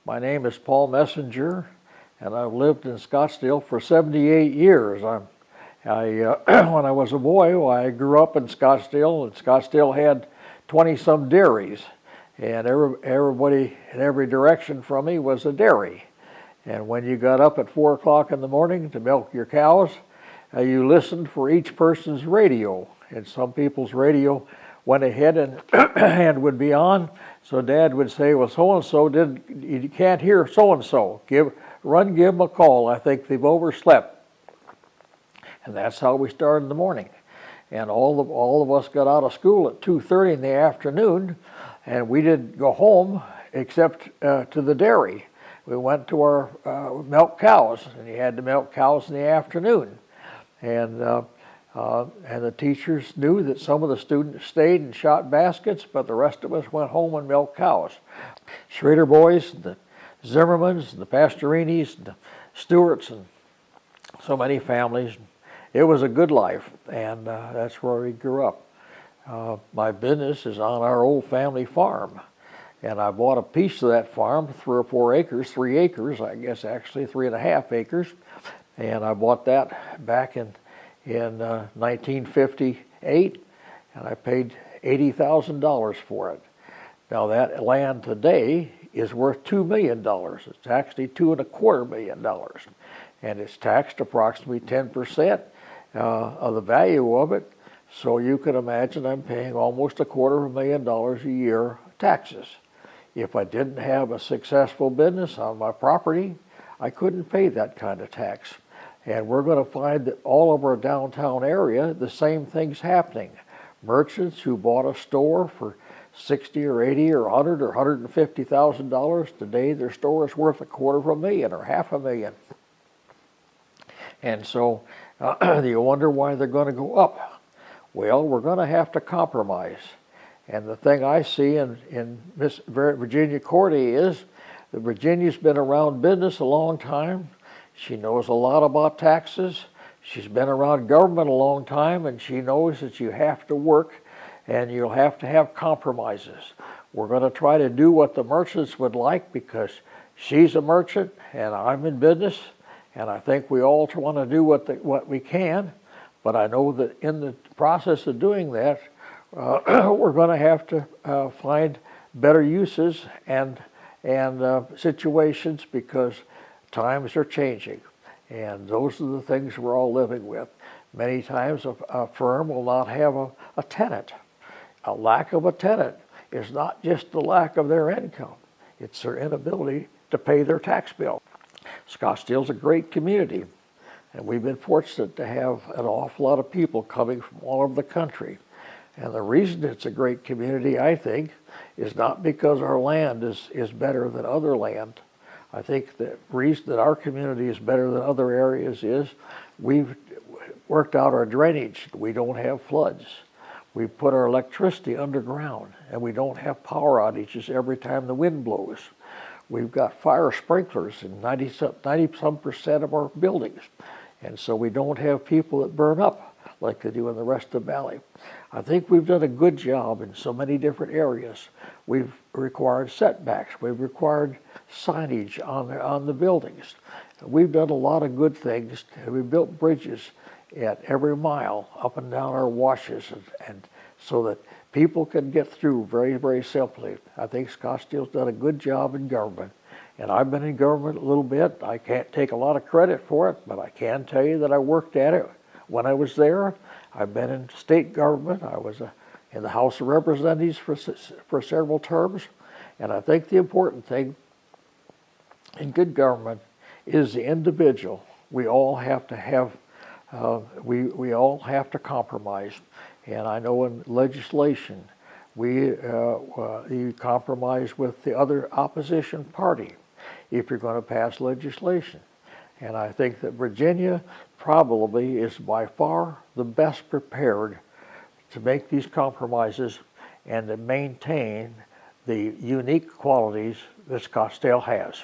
My name is Paul Messenger, and I've lived in Scottsdale for 78 years. When I was a boy, I grew up in Scottsdale, and Scottsdale had 20-some dairies, and everybody in every direction from me was a dairy. And when you got up at 4 o'clock in the morning to milk your cows, you listened for each person's radio, and some people's radio went ahead and and would be on. So Dad would say, "Well, so-and-so you can't hear so-and-so. Give them a call. I think they've overslept." And that's how we started in the morning. And all of us got out of school at 2:30 in the afternoon, and we didn't go home except to the dairy. We went to our milk cows, and you had to milk cows in the afternoon. And the teachers knew that some of the students stayed and shot baskets, but the rest of us went home and milked cows. Schrader boys, the Zimmermans, the Pastorinis, the Stewarts, and so many families. It was a good life, and that's where we grew up. My business is on our old family farm, and I bought a piece of that farm, 3 or 4 acres, 3 acres, I guess actually 3.5 acres, and I bought that back in 1958, and I paid $80,000 for it. Now that land today is worth $2 million. It's actually $2.25 million, and it's taxed approximately 10% of the value of it. So you can imagine I'm paying almost $250,000 a year taxes. If I didn't have a successful business on my property, I couldn't pay that kind of tax. And we're going to find that all over our downtown area, the same thing's happening. Merchants who bought a store for $60 or $80 or $100 or $150,000, today their store is worth $250,000 or $500,000. And so you wonder why they're going to go up. Well, we're going to have to compromise. And the thing I see in Miss Virginia Cordy is that Virginia's been around business a long time. She knows a lot about taxes. She's been around government a long time, and she knows that you have to work and you'll have to have compromises. We're going to try to do what the merchants would like because she's a merchant and I'm in business, and I think we all want to do what we can. But I know that in the process of doing that, we're going to have to find better uses and situations because times are changing, and those are the things we're all living with. Many times a firm will not have a tenant. A lack of a tenant is not just the lack of their income, it's their inability to pay their tax bill. Scottsdale's a great community, and we've been fortunate to have an awful lot of people coming from all over the country. And the reason it's a great community, I think, is not because our land is better than other land. I think the reason that our community is better than other areas is we've worked out our drainage. We don't have floods. We've put our electricity underground, and we don't have power outages every time the wind blows. We've got fire sprinklers in 90-some% of our buildings, and so we don't have people that burn up like they do in the rest of the valley. I think we've done a good job in so many different areas. We've required setbacks. We've required signage on the buildings. We've done a lot of good things. We've built bridges at every mile up and down our washes, and so that people can get through very, very simply. I think Scottsdale's done a good job in government. And I've been in government a little bit. I can't take a lot of credit for it, but I can tell you that I worked at it when I was there. I've been in state government. I was in the House of Representatives for several terms. And I think the important thing in good government is the individual. We all have to have, we all have to compromise. And I know in legislation, you compromise with the other opposition party if you're going to pass legislation. And I think that Virginia probably is by far the best prepared to make these compromises and to maintain the unique qualities that Scottsdale has.